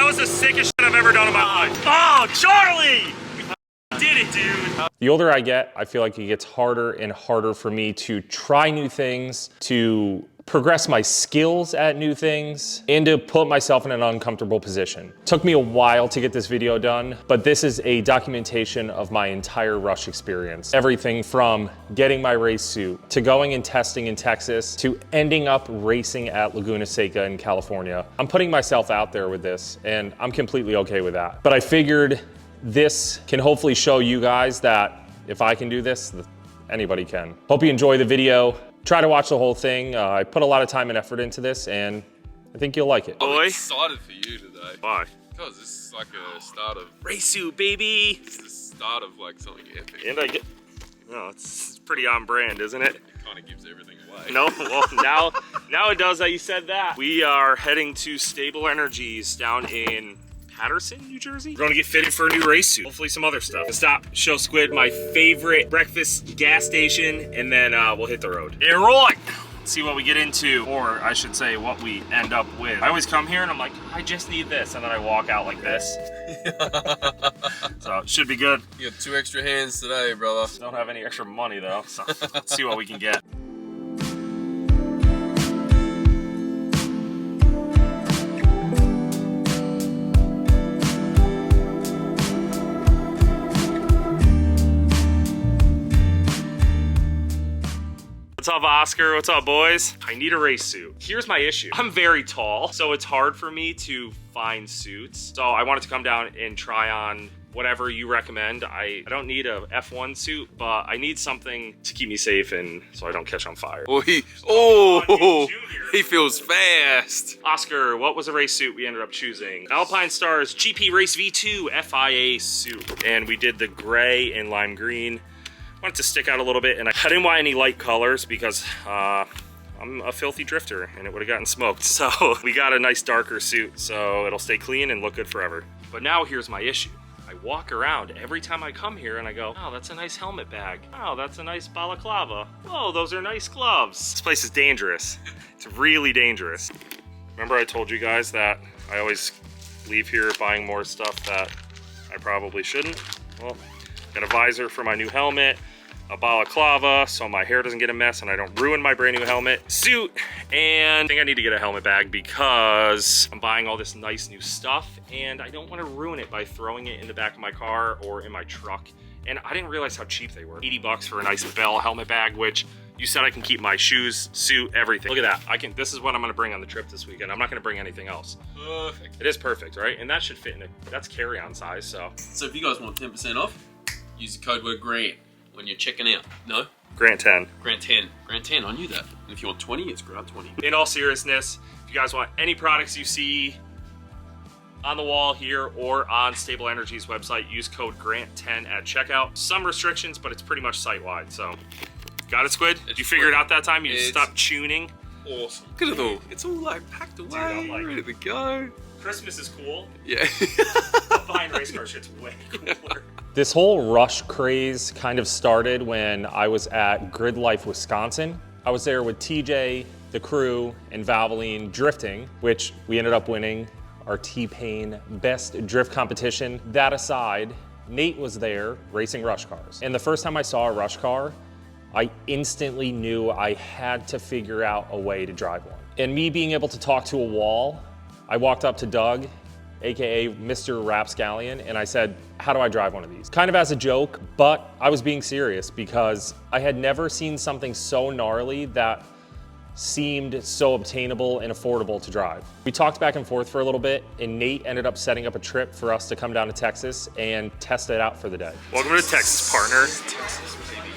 was the sickest shit I've ever done in my life. Oh, Charlie! We did it, dude. The older I get, I feel like it gets harder and harder for me to try new things, to progress my skills at new things, and to put myself in an uncomfortable position. Took me a while to get this video done, but this is a documentation of my entire rush experience. Everything from getting my race suit, to going and testing in Texas, to ending up racing at Laguna Seca in California. I'm putting myself out there with this, and I'm completely okay with that. But I figured this can hopefully show you guys that if I can do this, anybody can. Hope you enjoy the video. Try to watch the whole thing. I put a lot of time and effort into this, and I think you'll like it. I'm excited for you today. Why? Because this is like a start of race suit, baby. It's the start of like something epic. And I get, no, it's pretty on brand, isn't it? It kind of gives everything away. No, well now it does that you said that. We are heading to Stable Energies down in Patterson, New Jersey. We're gonna get fitted for a new race suit. Hopefully some other stuff. Stop, show Squid my favorite breakfast gas station, and then we'll hit the road. And rolling. See what we get into, or I should say what we end up with. I always come here and I'm like, I just need this, and then I walk out like this. So it should be good. You got 2 extra hands today, brother. Don't have any extra money though, so let's see what we can get. What's up, Oscar? What's up, boys? I need a race suit. Here's my issue. I'm very tall, so it's hard for me to find suits. So I wanted to come down and try on whatever you recommend. I don't need a F1 suit, but I need something to keep me safe and so I don't catch on fire. Oh, he feels fast. Oscar, what was the race suit we ended up choosing? Alpine Stars GP Race V2 FIA suit. And we did the gray and lime green. Wanted to stick out a little bit, and I didn't want any light colors because I'm a filthy drifter and it would have gotten smoked. So we got a nice darker suit so it'll stay clean and look good forever. But now here's my issue. I walk around every time I come here and I go, oh, that's a nice helmet bag. Oh, that's a nice balaclava. Whoa, those are nice gloves. This place is dangerous. It's really dangerous. Remember I told you guys that I always leave here buying more stuff that I probably shouldn't? Well, got a visor for my new helmet, a balaclava so my hair doesn't get a mess and I don't ruin my brand new helmet, suit, and I think I need to get a helmet bag because I'm buying all this nice new stuff and I don't want to ruin it by throwing it in the back of my car or in my truck. And I didn't realize how cheap they were. 80 bucks for a nice Bell helmet bag, which you said I can keep my shoes, suit, everything. Look at that. This is what I'm gonna bring on the trip this weekend. I'm not gonna bring anything else. Perfect. It is perfect, right? And that should fit in it. That's carry-on size, so. So if you guys want 10% off, use the code word GRANT when you're checking out. No? Grant 10. Grant 10. Grant 10, I knew that. And if you want 20, it's grant 20. In all seriousness, if you guys want any products you see on the wall here or on Stable Energy's website, use code GRANT10 at checkout. Some restrictions, but it's pretty much site-wide, so. Got it, Squid? Did you figure it out that time? You just stopped tuning? Awesome. Look at it all. It's all like packed away, I'm like ready to go. Christmas is cool. Yeah. Behind race car shit's way cooler. This whole rush craze kind of started when I was at Grid Life, Wisconsin. I was there with TJ, the crew, and Valvoline drifting, which we ended up winning our T-Pain Best Drift Competition. That aside, Nate was there racing rush cars. And the first time I saw a rush car, I instantly knew I had to figure out a way to drive one. And me being able to talk to a wall, I walked up to Doug, AKA Mr. Rapscallion, and I said, how do I drive one of these? Kind of as a joke, but I was being serious because I had never seen something so gnarly that seemed so obtainable and affordable to drive. We talked back and forth for a little bit, and Nate ended up setting up a trip for us to come down to Texas and test it out for the day. Welcome to Texas, partner. Texas, baby.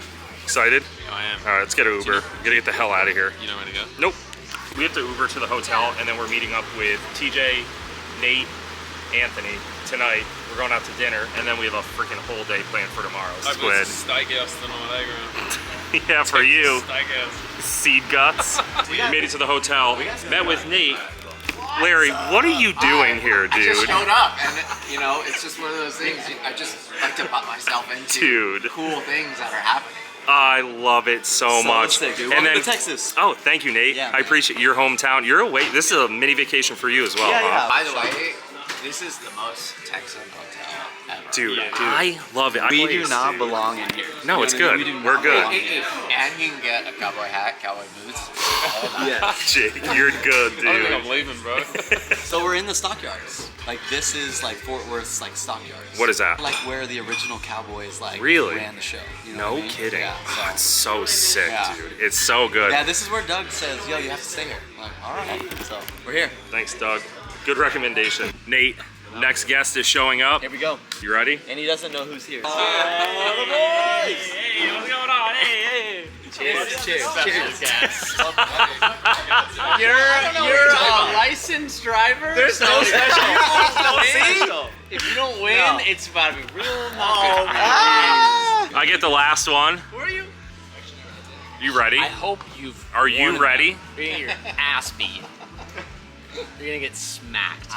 Excited? Yeah, I am. All right, let's get an Uber. We gotta get the hell out of here. You know where to go? Nope. We have to Uber to the hotel, and then we're meeting up with TJ, Nate, Anthony tonight. We're going out to dinner, and then we have a freaking whole day planned for tomorrow. Squid. Steakhouse tonight, Yeah, for you. Steakhouse. Seed guts. We made it to the hotel, met with Nate. Larry, what are you doing here, dude? I just showed up, and you know, it's just one of those things. I just like to butt myself into cool things that are happening. I love it so much. Sick, dude. And Welcome then to Texas. Oh, thank you, Nate. Yeah, I appreciate your hometown. You're away. This is a mini vacation for you as well, Yeah, huh? yeah. By the way, This is the most Texan hotel ever. Dude, I love it. We do not belong in here. No, it's good. We do We're not good. belong here. And you can get a cowboy hat, cowboy boots. Yeah. Jake, you're good, I don't think I'm dude. leaving, bro. So we're in the stockyards. Like this is like Fort Worth's like stockyards. What is that? Like where the original Cowboys like Really? ran the show. You know No what I mean? kidding. Yeah. Oh, it's so sick, Yeah. dude. It's so good. Yeah, this is where Doug says, yo, you have to stay here. I'm like, all right. So we're here. Thanks, Doug. Good recommendation. Nate, next guest is showing up. Here we go. You ready? And he doesn't know who's here. Hey, what's going on? Hey. Cheers. Cheers. Cheers. You're a licensed driver? There's no special. If you don't win, it's about to be real I get the last one. Who are you? You ready? I hope you've. Are you ready? You're gonna get your ass beat. You're gonna get smacked.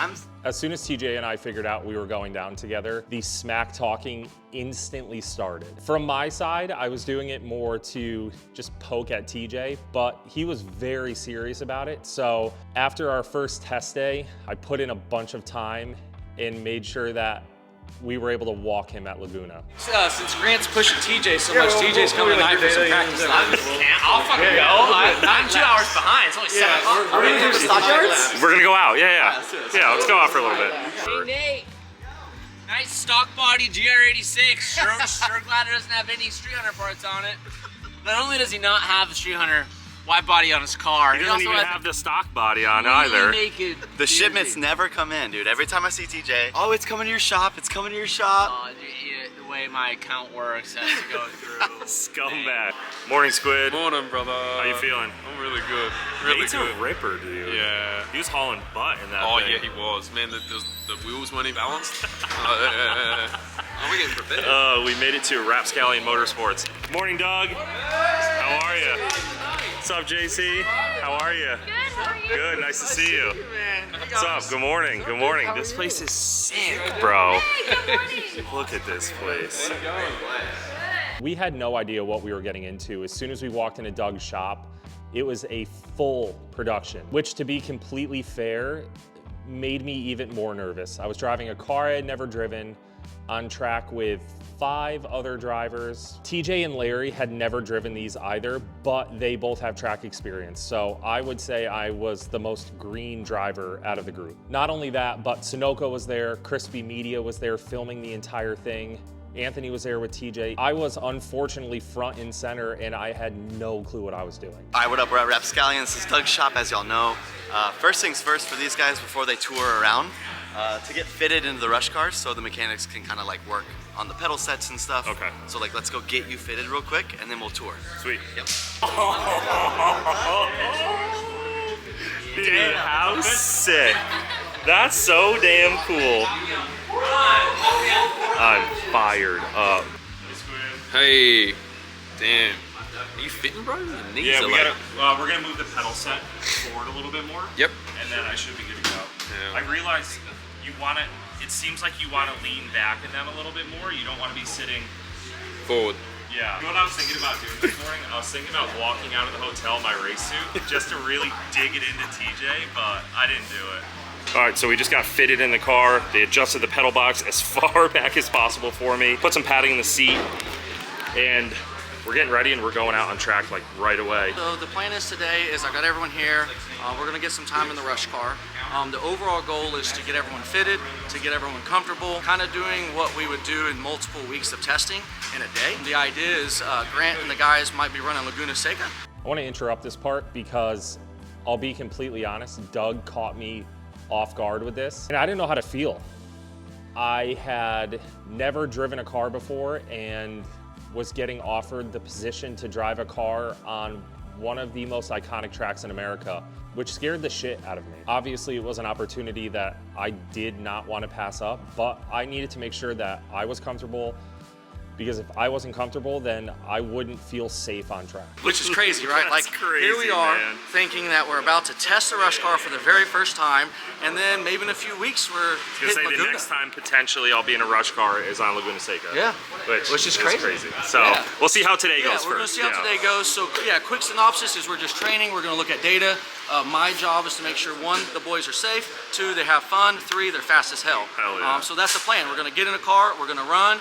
As soon as TJ and I figured out we were going down together, the smack talking instantly started. From my side, I was doing it more to just poke at TJ, but he was very serious about it. So after our first test day, I put in a bunch of time and made sure that we were able to walk him at Laguna. Since Grant's pushing TJ so much, TJ's coming tonight for some practice. I'll fucking go. I'm 2 hours behind. It's only 7 o'clock. Are we gonna do the stockyards? We're gonna go out. Yeah. Yeah, let's go out for a little bit. Hey Nate, nice stock body GR86. Sure glad it doesn't have any Street Hunter parts on it. Not only does he not have the Street Hunter wide body on his car, He doesn't even have the stock body on either. Naked. The shipments never come in, dude. Every time I see TJ, oh, it's coming to your shop. It's coming to your shop. The way my account works has to go through. Scumbag. Morning, Squid. Morning, brother. How you feeling? I'm really good. Really Nate's good. a ripper, dude. Yeah. He was hauling butt in that Oh thing. yeah, he was. Man, the wheels weren't even balanced. Oh, we're getting prepared. We made it to Rapscallion Motorsports. Morning, Doug. How are you? What's up, JC? How are you? Good, how are you? Good, nice to see you. What's up? Good morning. Good morning. This place is sick, bro. Hey, good morning. Look at this place. We had no idea what we were getting into. As soon as we walked into Doug's shop, it was a full production, which, to be completely fair, made me even more nervous. I was driving a car I had never driven, on track with 5 other drivers. TJ and Larry had never driven these either, but they both have track experience. So I would say I was the most green driver out of the group. Not only that, but Sunoco was there, Crispy Media was there filming the entire thing. Anthony was there with TJ. I was unfortunately front and center, and I had no clue what I was doing. Hi, what up? We're at Rapscallion. This is Doug's shop, as y'all know. First things first for these guys before they tour around, to get fitted into the rush cars so the mechanics can kind of like work on the pedal sets and stuff. Okay. So like, let's go get you fitted real quick and then we'll tour. Sweet. Yep. Dude, how sick. That's so damn cool. I'm fired up. Hey, damn. Are you fitting, bro? Your knees Yeah, are we like... gotta, we're gonna move the pedal set forward a little bit more. Yep. And then I should be good to go. Yeah. I realize you want to, it seems like you want to lean back in them a little bit more. You don't want to be sitting. Forward. Yeah. You know what I was thinking about doing this morning? I was thinking about walking out of the hotel in my race suit just to really dig it into TJ, but I didn't do it. All right, so we just got fitted in the car. They adjusted the pedal box as far back as possible for me. Put some padding in the seat, and we're getting ready and we're going out on track like right away. So the plan is today is I got everyone here. We're gonna get some time in the rush car. The overall goal is to get everyone fitted, to get everyone comfortable, kind of doing what we would do in multiple weeks of testing in a day. The idea is Grant and the guys might be running Laguna Seca. I want to interrupt this part because I'll be completely honest, Doug caught me off guard with this, and I didn't know how to feel. I had never driven a car before and was getting offered the position to drive a car on one of the most iconic tracks in America, which scared the shit out of me. Obviously, it was an opportunity that I did not want to pass up, but I needed to make sure that I was comfortable because if I wasn't comfortable, then I wouldn't feel safe on track. Which is crazy, right? That's Like, crazy, here we are man. thinking that we're about to test the rush car for the very first time, and then maybe in a few weeks we're hitting The Laguna. next time potentially I'll be in a rush car is on Laguna Seca. Yeah, which is crazy. So Yeah. we'll see how today Yeah, goes we're first. gonna see how today goes. So yeah, quick synopsis is we're just training. We're gonna look at data. My job is to make sure 1, the boys are safe, 2, they have fun, 3, they're fast as hell. Hell yeah. So that's the plan. We're gonna get in a car, we're gonna run,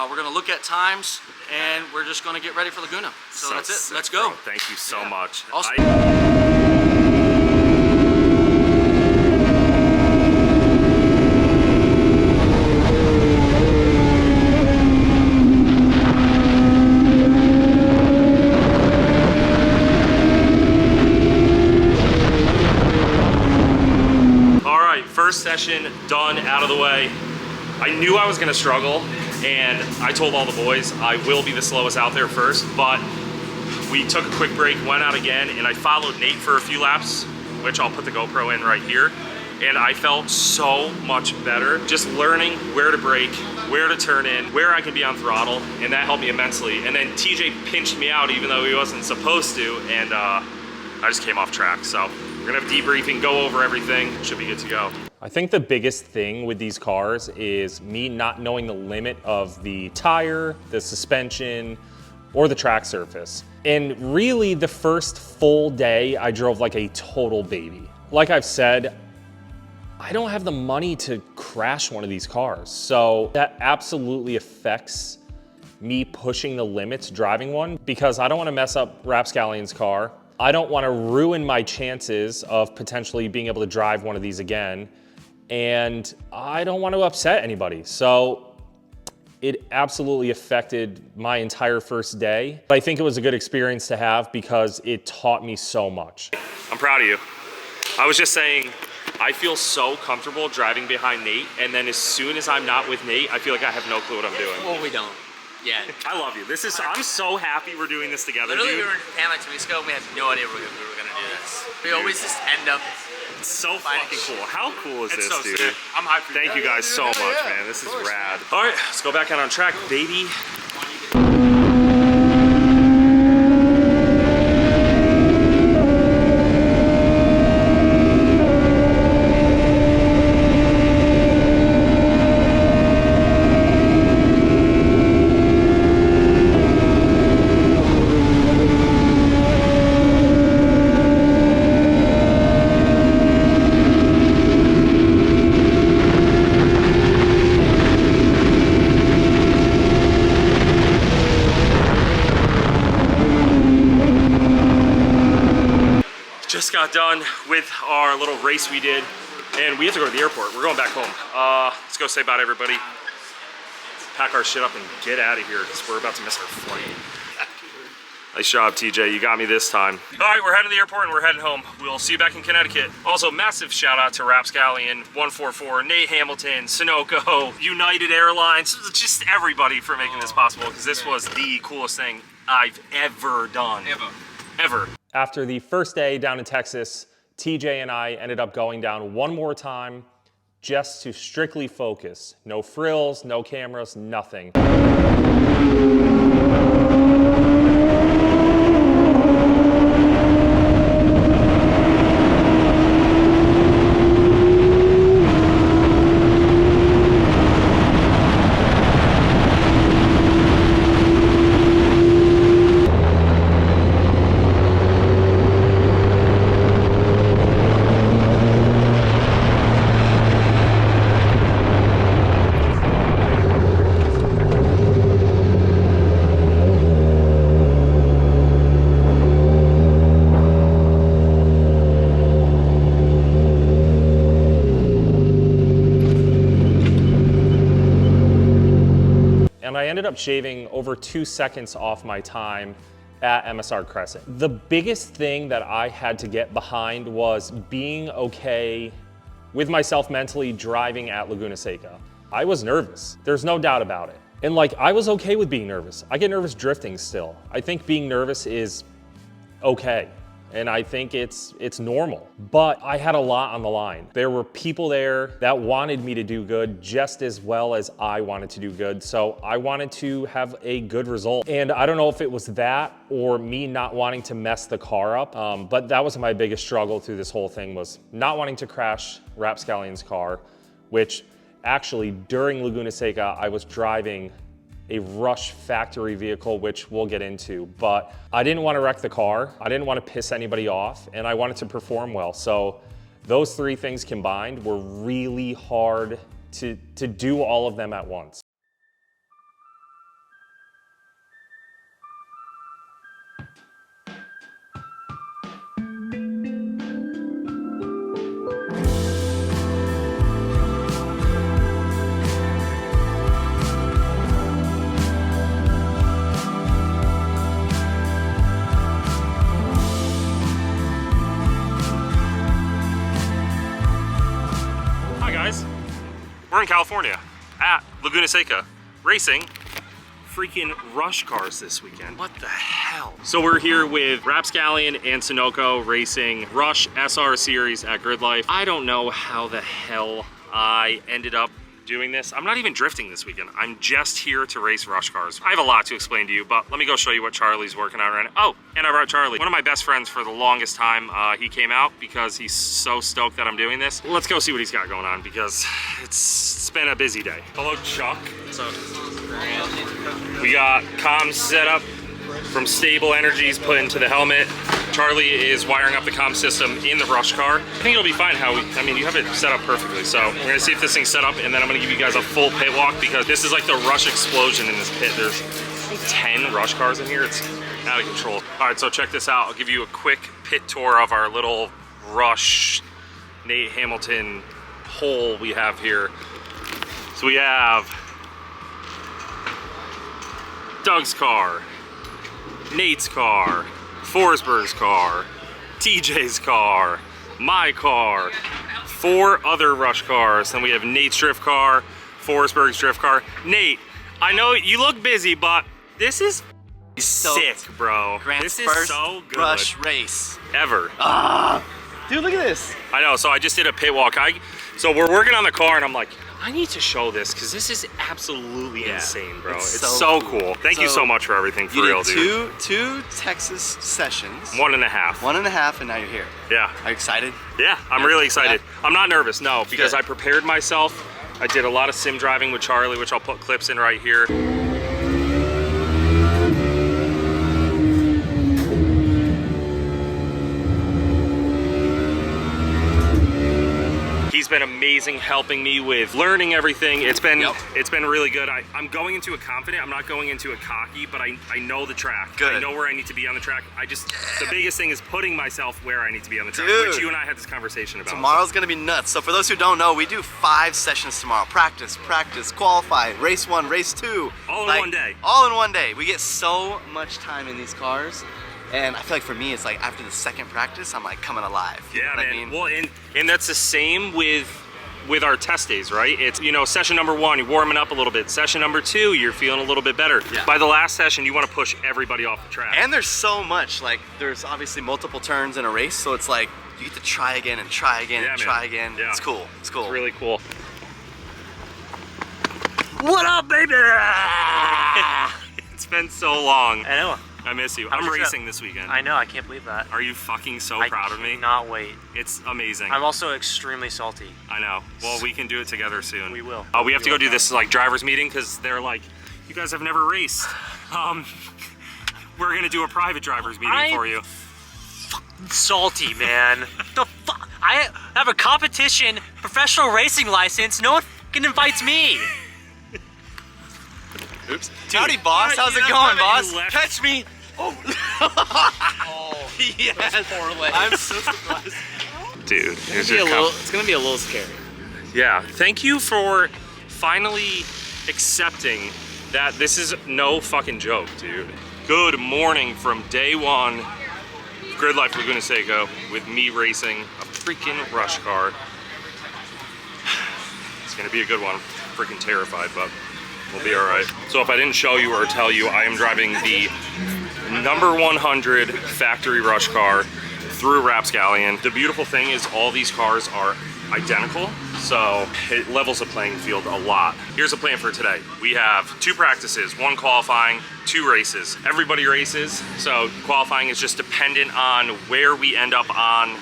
we're gonna look at times, and we're just gonna get ready for Laguna. So that's it. sick, Let's go. bro. Thank you so much. Awesome. All right, first session done, out of the way. I knew I was gonna struggle, and I told all the boys I will be the slowest out there first, but we took a quick break, went out again, and I followed Nate for a few laps, which I'll put the GoPro in right here, and I felt so much better just learning where to brake, where to turn in, where I can be on throttle, and that helped me immensely. And then TJ pinched me out even though he wasn't supposed to, and I just came off track. So we're gonna have a debriefing, go over everything, should be good to go. I think the biggest thing with these cars is me not knowing the limit of the tire, the suspension, or the track surface. And really the first full day I drove like a total baby. Like I've said, I don't have the money to crash one of these cars. So that absolutely affects me pushing the limits driving one, because I don't want to mess up Rapscallion's car. I don't want to ruin my chances of potentially being able to drive one of these again. And I don't want to upset anybody. So it absolutely affected my entire first day. But I think it was a good experience to have because it taught me so much. I'm proud of you. I was just saying, I feel so comfortable driving behind Nate, and then as soon as I'm not with Nate, I feel like I have no clue what I'm doing. Well, we don't. Yeah. I love you. I'm so happy we're doing this together, Literally, dude. we were in Japan like 2 weeks ago, and we had no idea we were gonna do this. We always just end up. It's so fucking cool. How cool is It's this, so dude? sick. I'm hyped for Thank you guys so much, man. This is rad. All right, let's go back out on track, baby. Just got done with our little race we did, and we have to go to the airport. We're going back home. Let's go say bye to everybody. Pack our shit up and get out of here because we're about to miss our flight. Nice job, TJ. You got me this time. All right, we're heading to the airport and we're heading home. We'll see you back in Connecticut. Also, massive shout out to Rapscallion, 144, Nate Hamilton, Sunoco, United Airlines, just everybody for making this possible, because this was the coolest thing I've ever done. Ever. After the first day down in Texas, TJ and I ended up going down one more time just to strictly focus. No frills, no cameras, nothing. And I ended up shaving over 2 seconds off my time at MSR Crescent. The biggest thing that I had to get behind was being okay with myself mentally driving at Laguna Seca. I was nervous, there's no doubt about it. And like, I was okay with being nervous. I get nervous drifting still. I think being nervous is okay. and I think it's normal. But I had a lot on the line. There were people there that wanted me to do good just as well as I wanted to do good. So I wanted to have a good result. And I don't know if it was that or me not wanting to mess the car up, but that was my biggest struggle through this whole thing, was not wanting to crash Rapscallion's car, which actually during Laguna Seca, I was driving a Rush factory vehicle, which we'll get into, but I didn't want to wreck the car. I didn't want to piss anybody off, and I wanted to perform well. So those three things combined were really hard to do all of them at once. We're in California at Laguna Seca racing freaking Rush cars this weekend. What the hell? So we're here with Rapscallion and Sunoco racing Rush SR Series at Grid Life. I don't know how the hell I ended up doing this. I'm not even drifting this weekend. I'm just here to race Rush cars. I have a lot to explain to you, but let me go show you what Charlie's working on right now. Oh, and I brought Charlie. One of my best friends for the longest time. He came out because he's so stoked that I'm doing this. Let's go see what he's got going on because it's been a busy day. Hello, Chuck. What's up? We got comms set up from Stable Energies put into the helmet. Charlie is wiring up the comm system in the Rush car. I think it'll be fine I mean, you have it set up perfectly. So we're gonna see if this thing's set up, and then I'm gonna give you guys a full pit walk because this is like the Rush explosion in this pit. There's like 10 Rush cars in here. It's out of control. All right, so check this out. I'll give you a quick pit tour of our little Rush Nate Hamilton hole we have here. So we have Doug's car, Nate's car, Forsberg's car, TJ's car, my car, 4 other Rush cars. Then we have Nate's drift car, Forsberg's drift car. Nate, I know you look busy, but this is sick, bro. Grant's this is first so good. Rush race. Ever. Dude, look at this. I know, so I just did a pit walk. So we're working on the car, and I'm like, I need to show this because this is absolutely insane, bro. It's so cool. Thank you so much for everything, for real, dude. You did two Texas sessions. 1.5. 1.5, and now you're here. Yeah. Are you excited? Yeah, I'm really excited. Yeah. I'm not nervous, no, because Good. I prepared myself. I did a lot of sim driving with Charlie, which I'll put clips in right here. He's been amazing helping me with learning everything. It's been really good. I'm going into it confident. I'm not going into it cocky, but I know the track. Good. I know where I need to be on the track. The biggest thing is putting myself where I need to be on the track, Dude. which you and I had this conversation about. Tomorrow's gonna be nuts. So for those who don't know, we do 5 sessions tomorrow. Practice, qualify, race 1, race 2. All in one day. All in one day. We get so much time in these cars. And I feel like for me, it's like after the second practice, I'm like coming alive. You know what I mean? Well, and that's the same with our test days, right? It's, you know, session number 1, you're warming up a little bit. Session number 2, you're feeling a little bit better. Yeah. By the last session, you want to push everybody off the track. And there's so much, like there's obviously multiple turns in a race, so it's like you get to try again and try again and try again. Yeah. It's cool. It's cool. It's really cool. What up, baby? It's been so long. I know. I miss you. How's I'm your trip? racing this weekend. I know. I can't believe that. Are you fucking so proud of me? I cannot wait. It's amazing. I'm also extremely salty. I know. Well, we can do it together soon. We will. We have to go do this like driver's meeting because they're like, you guys have never raced. We're gonna do a private driver's meeting for you. Salty, man. The fuck? I have a competition, professional racing license. No one fucking invites me. Oops. Howdy, boss. How's it going, boss? Catch me. Oh, yes. I'm so surprised. Dude, It's gonna be a little scary. Yeah, thank you for finally accepting that this is no fucking joke, dude. Good morning from day 1, Grid Life Laguna Seca, with me racing a freaking Rush car. It's gonna be a good one. I'm freaking terrified, but we'll be all right. So if I didn't show you or tell you, I am driving the number 100 factory Rush car through a rapscallion. The beautiful thing is all these cars are identical, so it levels the playing field a lot. Here's the plan for today. We have 2 practices, 1 qualifying, 2 races. Everybody races, so qualifying is just dependent on where we end up on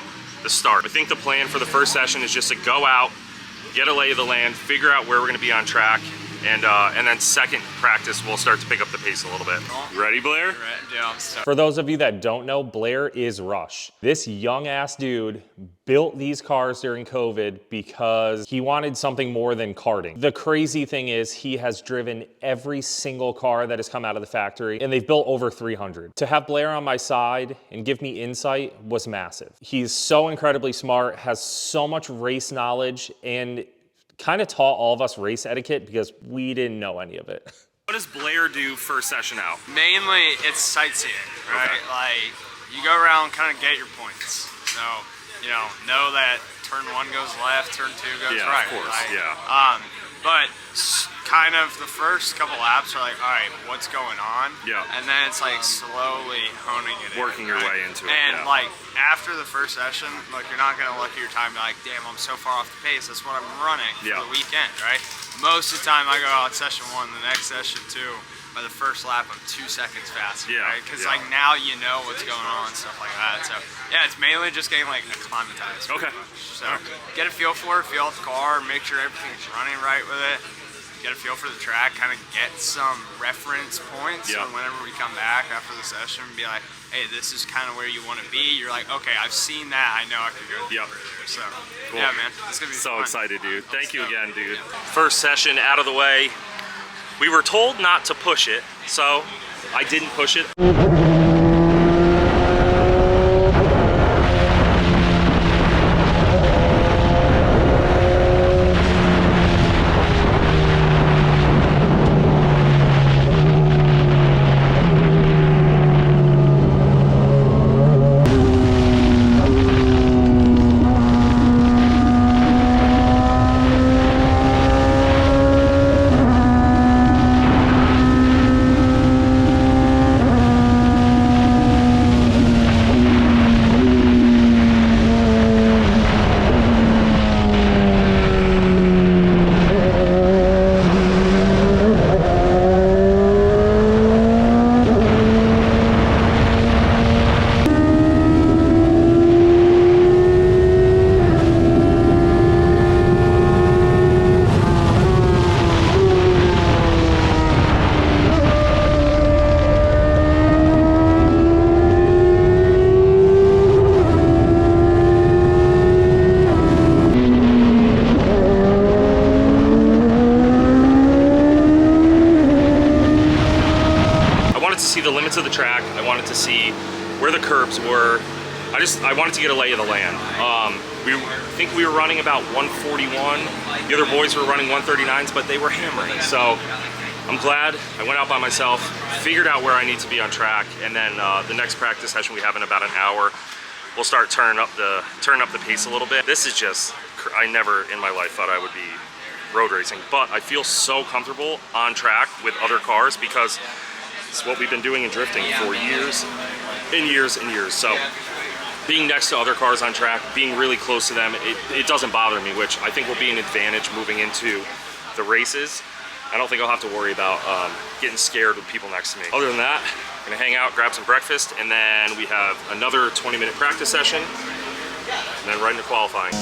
the start. I think the plan for the first session is just to go out, get a lay of the land, figure out where we're gonna be on track, and then second practice, we'll start to pick up the pace a little bit. You ready, Blair? For those of you that don't know, Blair is Rush. This young ass dude built these cars during COVID because he wanted something more than karting. The crazy thing is he has driven every single car that has come out of the factory, and they've built over 300. To have Blair on my side and give me insight was massive. He's so incredibly smart, has so much race knowledge, and kind of taught all of us race etiquette because we didn't know any of it. What does Blair do first session out? Mainly, it's sightseeing, right? Okay. Like, you go around, kind of get your points. So, you know that turn 1 goes left, turn 2 goes Yeah, right. of course, right? yeah. But kind of the first couple laps are like, all right, what's going on? Yeah. And then it's like slowly honing it in. Working your right? way into it, And yeah. like after the first session, like you're not gonna look at your time and be like, damn, I'm so far off the pace. That's what I'm running for Yeah. the weekend, right? Most of the time I go out session 1, the next session 2. By the first lap, I'm 2 seconds faster, Yeah, right? Because yeah. like now you know what's going on and stuff like that. So yeah, it's mainly just getting like acclimatized. Okay. pretty much. So get a feel for it, feel out the car, make sure everything's running right with it. Get a feel for the track, kind of get some reference points. Yeah. So whenever we come back after the session, be like, hey, this is kind of where you want to be. You're like, okay, I've seen that. I know I can go. Yep. So Cool. yeah, man, it's gonna be So fun. excited, dude. Thank you stoked. again, dude. First session out of the way. We were told not to push it, so I didn't push it. the limits of the track. I wanted to see where the curbs were. I wanted to get a lay of the land. I think we were running about 141. The other boys were running 139s, but they were hammering. So I'm glad I went out by myself, figured out where I need to be on track, and then the next practice session we have in about an hour, we'll start turning up the pace a little bit. This is just, I never in my life thought I would be road racing, but I feel so comfortable on track with other cars because it's what we've been doing in drifting for years and years and years. So being next to other cars on track, being really close to them, it doesn't bother me, which I think will be an advantage moving into the races. I don't think I'll have to worry about getting scared with people next to me. Other than that, I'm gonna hang out, grab some breakfast, and then we have another 20-minute practice session, and then right into qualifying.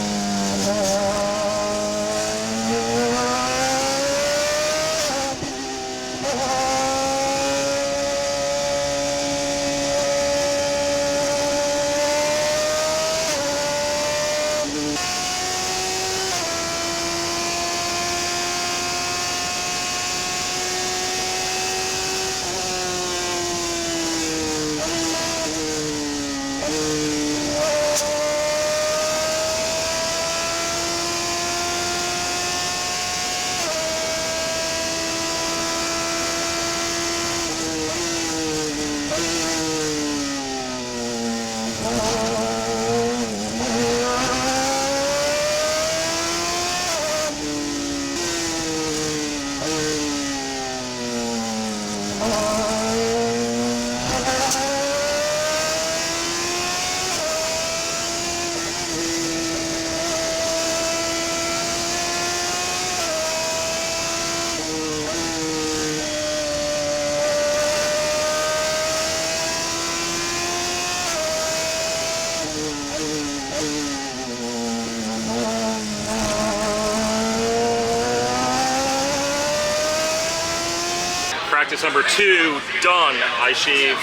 practice number 2 done. I shaved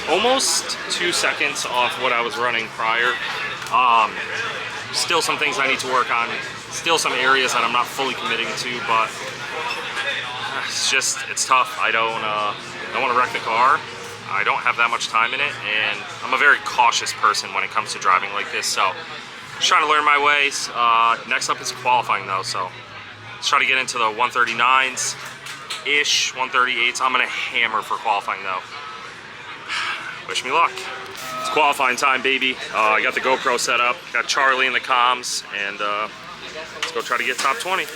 almost 2 seconds off what I was running prior. Still some things I need to work on. Still some areas that I'm not fully committing to, but it's tough. I don't want to wreck the car. I don't have that much time in it, and I'm a very cautious person when it comes to driving like this, so just trying to learn my ways. Next up is qualifying though, so let's try to get into the 139s-ish, 138s. I'm gonna hammer for qualifying though. Wish me luck. It's qualifying time, baby. I got the GoPro set up, got Charlie in the comms, and let's go try to get top 20.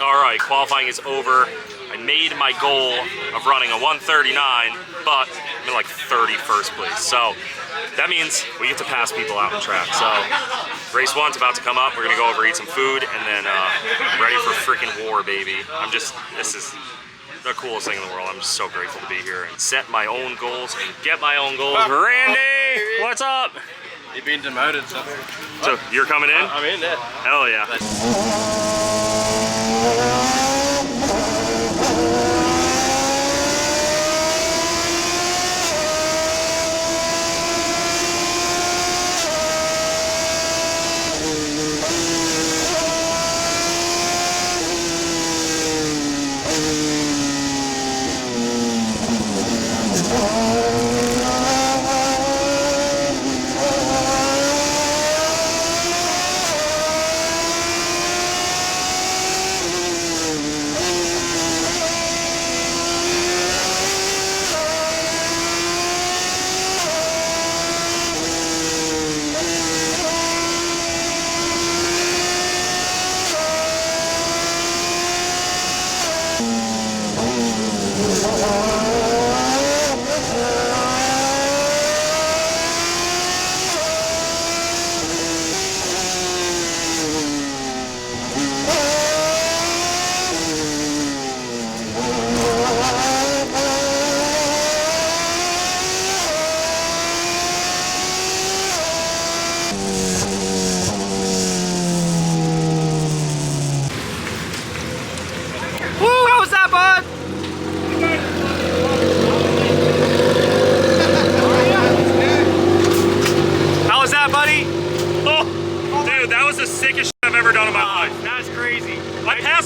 All right, qualifying is over. I made my goal of running a 139, but I'm in like 31st place. So that means we get to pass people out on track. So race 1's about to come up. We're gonna go over, eat some food, and then ready for freaking war, baby. This is the coolest thing in the world. I'm just so grateful to be here and set my own goals and get my own goals. Randy, what's up? You've been demoted, so. So you're coming in? I'm in there. Hell yeah.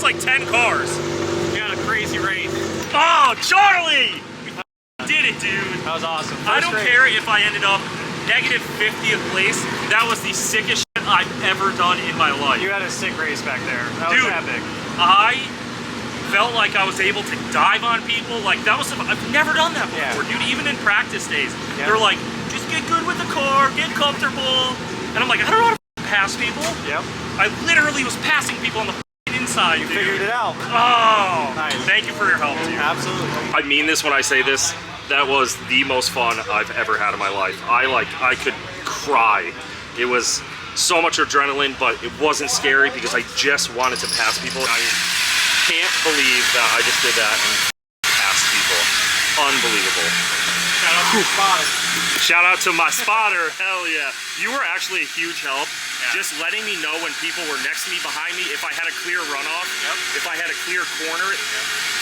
Like 10 cars. We had a crazy race. Oh, Charlie! We did it, dude. That was awesome. I don't care if I ended up negative 50th place. That was the sickest shit I've ever done in my life. You had a sick race back there. That dude, was epic. I felt like I was able to dive on people. Like that was, I've never done that before, dude. Even in practice days, they're like, just get good with the car, get comfortable. And I'm like, I don't know how to pass people. Yep. I literally was passing people on the inside, you dude. figured it out. Oh, nice. Thank you for your help, dude. Absolutely. I mean this when I say this. That was the most fun I've ever had in my life. I could cry. It was so much adrenaline, but it wasn't scary because I just wanted to pass people. I can't believe that I just did that and passed people. Unbelievable. Shout out to your spotter. Shout out to my spotter. Hell yeah. You were actually a huge help. Just letting me know when people were next to me, behind me, if I had a clear runoff, if I had a clear corner,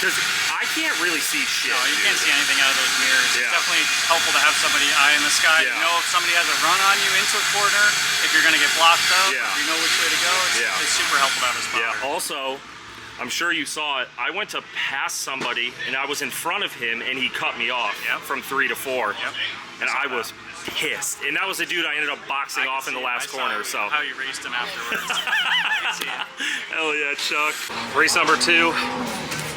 because I can't really see shit. No, you can't see anything out of those mirrors. Yeah. It's definitely helpful to have somebody eye in the sky. You know if somebody has a run on you into a corner, if you're going to get blocked up, if you know which way to go. It's super helpful to have a spotter. Yeah, also, I'm sure you saw it, I went to pass somebody, and I was in front of him, and he cut me off from 3 to 4. And I was pissed. And that was the dude I ended up boxing off in the last corner. So how you raced him afterwards. Hell yeah, Chuck. Race number 2.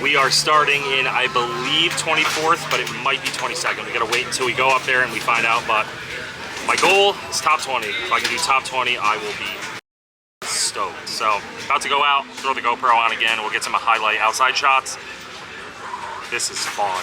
We are starting in, I believe, 24th, but it might be 22nd. We gotta wait until we go up there and we find out, but my goal is top 20. If I can do top 20, I will be stoked. So, about to go out, throw the GoPro on again. We'll get some highlight outside shots. This is fun.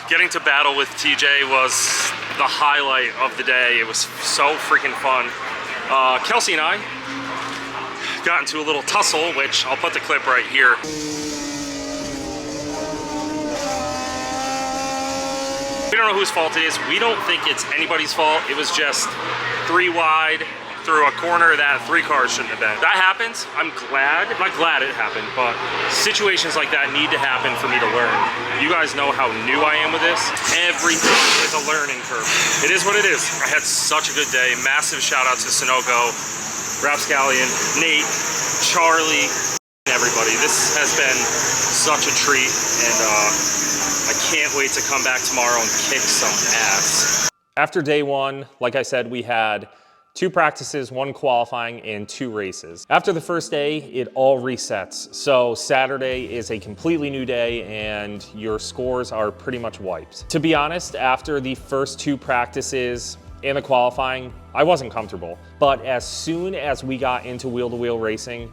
Getting to battle with TJ was the highlight of the day. It was so freaking fun. Kelsey and I got into a little tussle, which I'll put the clip right here. We don't know whose fault it is. We don't think it's anybody's fault. It was just 3 wide through a corner that 3 cars shouldn't have been. That happens. I'm glad. I'm not glad it happened, but situations like that need to happen for me to learn. You guys know how new I am with this. Everything is a learning curve. It is what it is. I had such a good day. Massive shout out to Sunoco, Rapscallion, Nate, Charlie, everybody. This has been such a treat, and I can't wait to come back tomorrow and kick some ass. After day 1, like I said, we had 2 practices, 1 qualifying, and 2 races. After the first day, it all resets. So Saturday is a completely new day and your scores are pretty much wiped. To be honest, after the first 2 practices and the qualifying, I wasn't comfortable. But as soon as we got into wheel-to-wheel racing,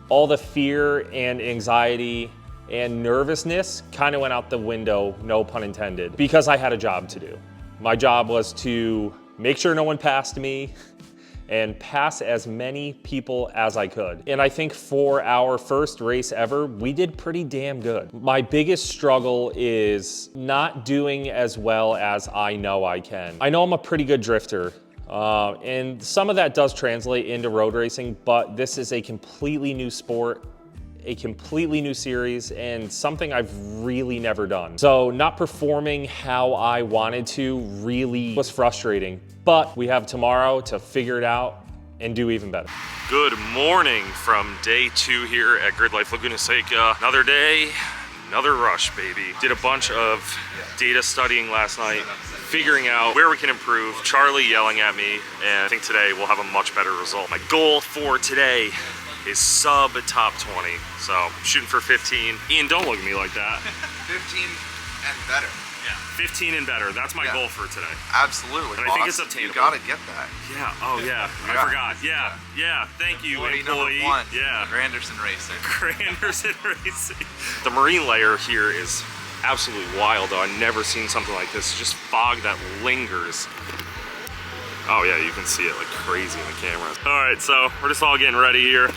all the fear and anxiety and nervousness kind of went out the window, no pun intended, because I had a job to do. My job was to make sure no one passed me, and pass as many people as I could. And I think for our first race ever, we did pretty damn good. My biggest struggle is not doing as well as I know I can. I know I'm a pretty good drifter, and some of that does translate into road racing, but this is a completely new sport, a completely new series, and something I've really never done. So not performing how I wanted to really was frustrating, but we have tomorrow to figure it out and do even better. Good morning from day 2 here at Grid Life Laguna Seca. Another day, another rush, baby. Did a bunch of data studying last night, figuring out where we can improve. Charlie yelling at me, and I think today we'll have a much better result. My goal for today is sub top 20. So I'm shooting for 15. Ian, don't look at me like that. 15 and better. Yeah, 15 and better. That's my goal for today. Absolutely. And I think it's obtainable. You gotta get that. Yeah. Oh yeah. I forgot. Yeah. Thank you, employee. #1. Yeah. Granderson Racing. Granderson Racing. The marine layer here is absolutely wild, though. I've never seen something like this. Just fog that lingers. Oh yeah, you can see it like crazy in the camera. All right, so we're just all getting ready here.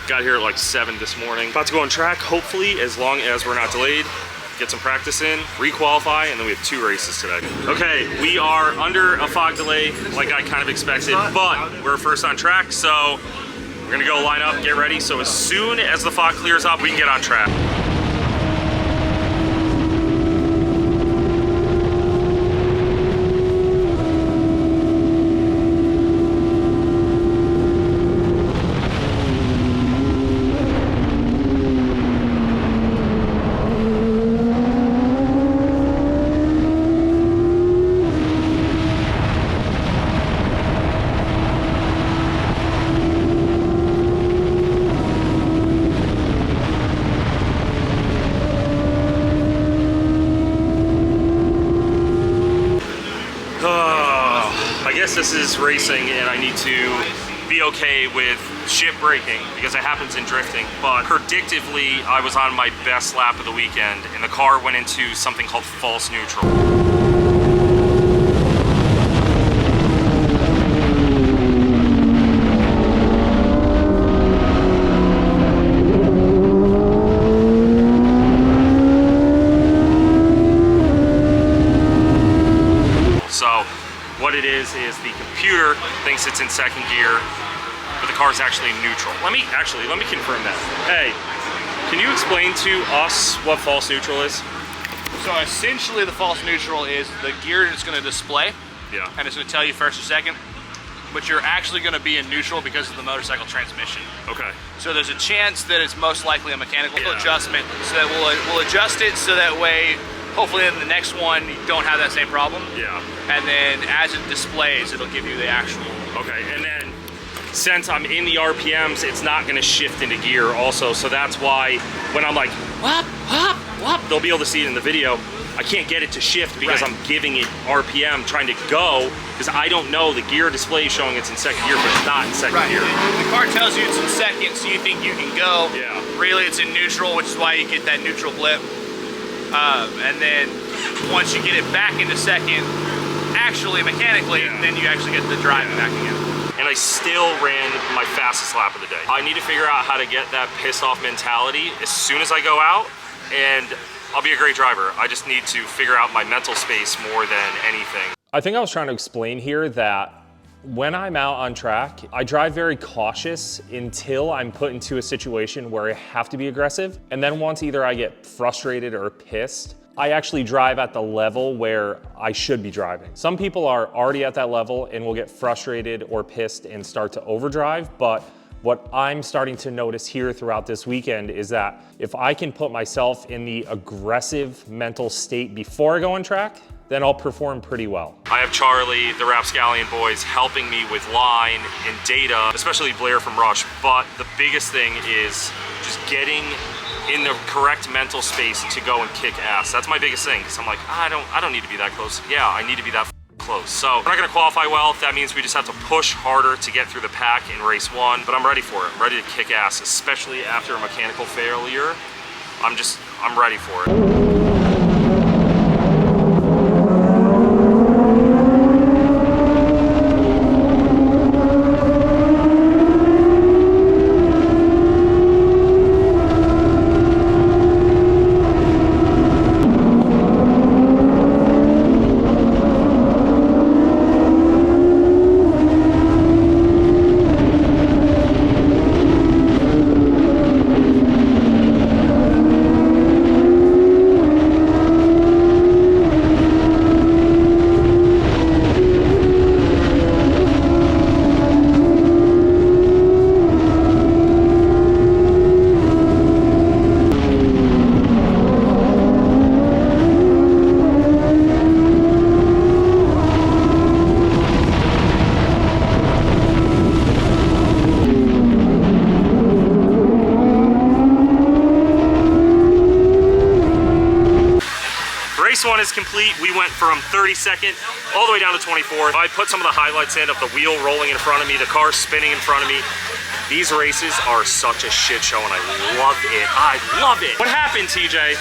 Got here at like 7 this morning. About to go on track, hopefully, as long as we're not delayed. get some practice in, re-qualify, and then we have 2 races today. Okay, we are under a fog delay like I kind of expected, but we're first on track, so we're gonna go line up, get ready, so as soon as the fog clears up, we can get on track. This is racing and I need to be okay with shit breaking because it happens in drifting, but predictively I was on my best lap of the weekend and the car went into something called false neutral. What it is the computer thinks it's in second gear, but the car's actually in neutral. Let me confirm that. Hey, can you explain to us what false neutral is? So essentially the false neutral is the gear that's going to display. Yeah. And it's going to tell you first or second, but you're actually going to be in neutral because of the motorcycle transmission. Okay. So there's a chance that it's most likely a mechanical adjustment. So that we'll adjust it so that way, hopefully in the next one, you don't have that same problem. Yeah. And then as it displays, it'll give you the actual. Okay, and then since I'm in the RPMs, it's not gonna shift into gear also, so that's why when I'm like, whop, whop, whop, they'll be able to see it in the video. I can't get it to shift because I'm giving it RPM trying to go, because I don't know, the gear display is showing it's in second gear, but it's not in second gear. The car tells you it's in second, so you think you can go. Yeah. Really, it's in neutral, which is why you get that neutral blip. And then once you get it back into second, actually mechanically, then you actually get the drive back again. And I still ran my fastest lap of the day. I need to figure out how to get that pissed off mentality as soon as I go out, and I'll be a great driver. I just need to figure out my mental space more than anything. I think I was trying to explain here that when I'm out on track, I drive very cautious until I'm put into a situation where I have to be aggressive. And then once either I get frustrated or pissed, I actually drive at the level where I should be driving. Some people are already at that level and will get frustrated or pissed and start to overdrive, but what I'm starting to notice here throughout this weekend is that if I can put myself in the aggressive mental state before I go on track, then I'll perform pretty well. I have Charlie, the Rapscallion boys, helping me with line and data, especially Blair from Rush, but the biggest thing is just getting in the correct mental space to go and kick ass. That's my biggest thing, because I'm like, I don't need to be that close. Yeah, I need to be that close. So we're not gonna qualify well. That means we just have to push harder to get through the pack in race 1, but I'm ready for it. I'm ready to kick ass, especially after a mechanical failure. I'm ready for it. Race 1 is complete. We went from 32nd all the way down to 24th. I put some of the highlights in of the wheel rolling in front of me, the car spinning in front of me. These races are such a shit show and I love it. I love it. What happened, TJ?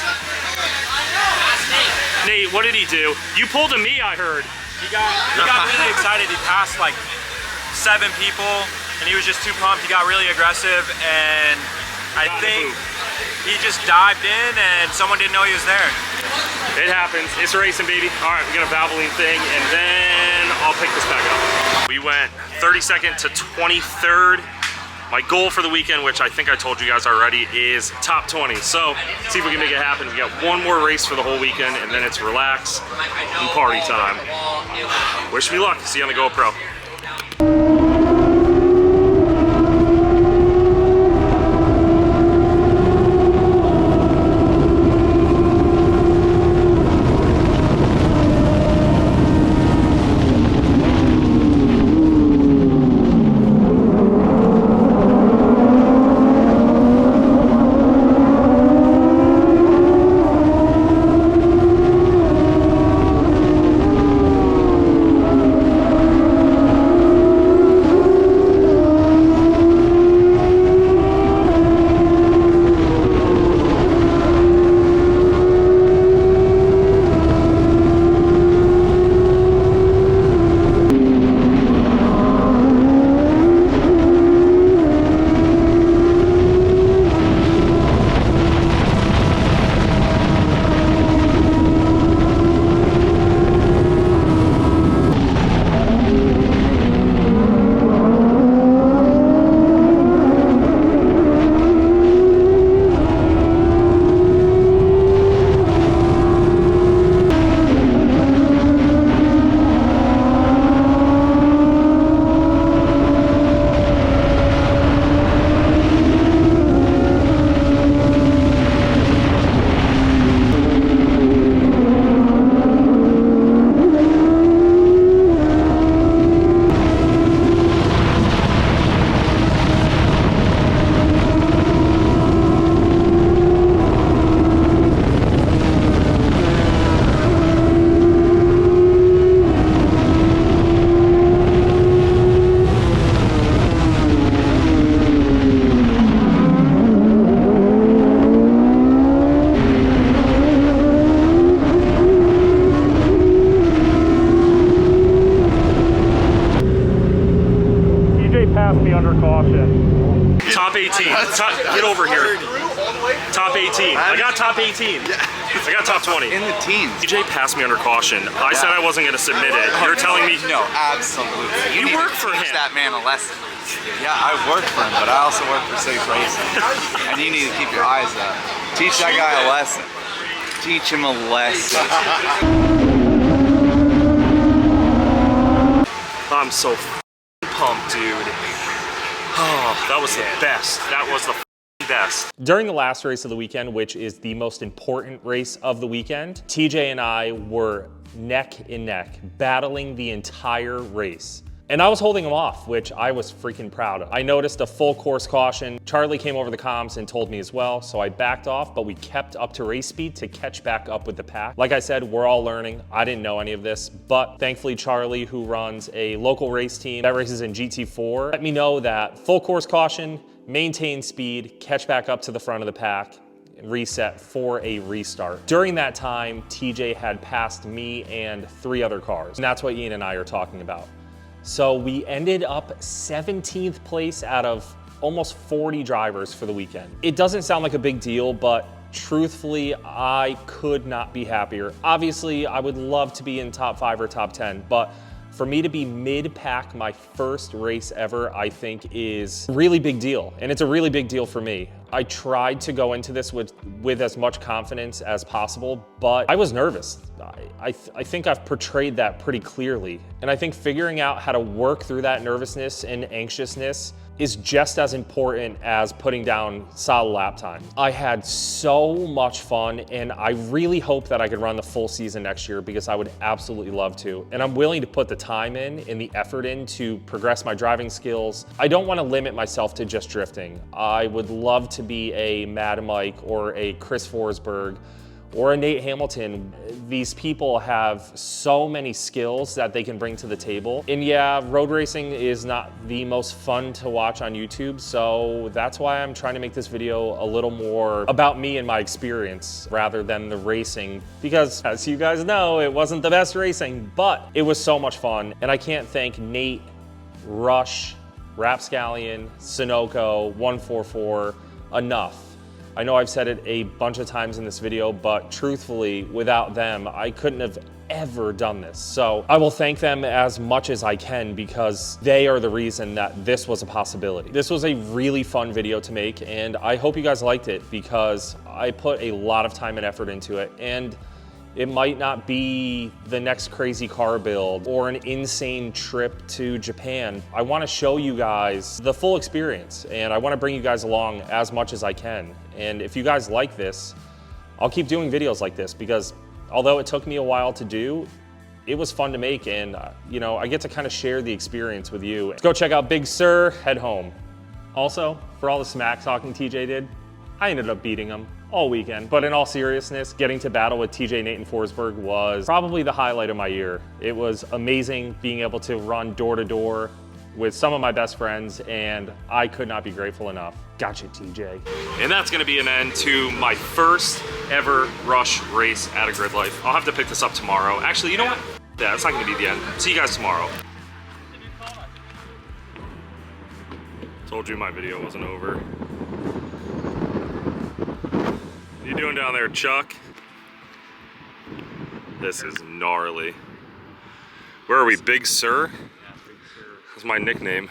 Nate, what did he do? You pulled a me, I heard. He got really excited. He passed like 7 people and he was just too pumped. He got really aggressive and I think he just dived in and someone didn't know he was there. It happens. It's racing, baby. All right, we got a Valvoline thing, and then I'll pick this back up. We went 32nd to 23rd. My goal for the weekend, which I think I told you guys already, is top 20. So, see if we can make it happen. We got one more race for the whole weekend, and then it's relax and party time. Wish me luck. See you on the GoPro. Passed me under caution. Top 18. Get over here. Top 18. I got top 18. I got top 20. In the teens. TJ passed me under caution. I said I wasn't going to submit it. You're telling me... No, absolutely. You work for him. Teach that man a lesson. Yeah, I work for him, but I also work for Safe Racing. And you need to keep your eyes up. Teach that guy a lesson. Teach him a lesson. I'm so pumped, dude. Oh, that was the best. That was the best. During the last race of the weekend, which is the most important race of the weekend, TJ and I were neck and neck, battling the entire race. And I was holding him off, which I was freaking proud of. I noticed a full course caution. Charlie came over the comms and told me as well, so I backed off, but we kept up to race speed to catch back up with the pack. Like I said, we're all learning. I didn't know any of this, but thankfully Charlie, who runs a local race team that races in GT4, let me know that full course caution, maintain speed, catch back up to the front of the pack, reset for a restart. During that time, TJ had passed me and 3 other cars, and that's what Ian and I are talking about. So we ended up 17th place out of almost 40 drivers for the weekend. It doesn't sound like a big deal, but truthfully, I could not be happier. Obviously, I would love to be in top 5 or top 10, but for me to be mid-pack my first race ever, I think is a really big deal. And it's a really big deal for me. I tried to go into this with as much confidence as possible, but I was nervous. I think I've portrayed that pretty clearly. And I think figuring out how to work through that nervousness and anxiousness is just as important as putting down solid lap time. I had so much fun, and I really hope that I could run the full season next year because I would absolutely love to. And I'm willing to put the time in and the effort in to progress my driving skills. I don't want to limit myself to just drifting. I would love to be a Mad Mike or a Chris Forsberg or a Nate Hamilton. These people have so many skills that they can bring to the table. And yeah, road racing is not the most fun to watch on YouTube, so that's why I'm trying to make this video a little more about me and my experience rather than the racing, because as you guys know, it wasn't the best racing, but it was so much fun. And I can't thank Nate, Rush, Rapscallion, Sunoco, 144 enough. I know I've said it a bunch of times in this video, but truthfully, without them, I couldn't have ever done this. So I will thank them as much as I can because they are the reason that this was a possibility. This was a really fun video to make, and I hope you guys liked it because I put a lot of time and effort into it, and it might not be the next crazy car build or an insane trip to Japan. I want to show you guys the full experience, and I want to bring you guys along as much as I can. And if you guys like this, I'll keep doing videos like this because although it took me a while to do, it was fun to make, and you know, I get to kind of share the experience with you. Let's go check out Big Sur, head home. Also, for all the smack talking TJ did, I ended up beating him all weekend. But in all seriousness, getting to battle with TJ Nate in Forsberg was probably the highlight of my year. It was amazing being able to run door to door with some of my best friends, and I could not be grateful enough. Gotcha, TJ. And that's gonna be an end to my first ever rush race at a Grid Life. I'll have to pick this up tomorrow. Actually, you know what? Yeah, it's not gonna be the end. See you guys tomorrow. Told you my video wasn't over. What you doing down there, Chuck? This is gnarly. Where are we, Big Sur? That's my nickname.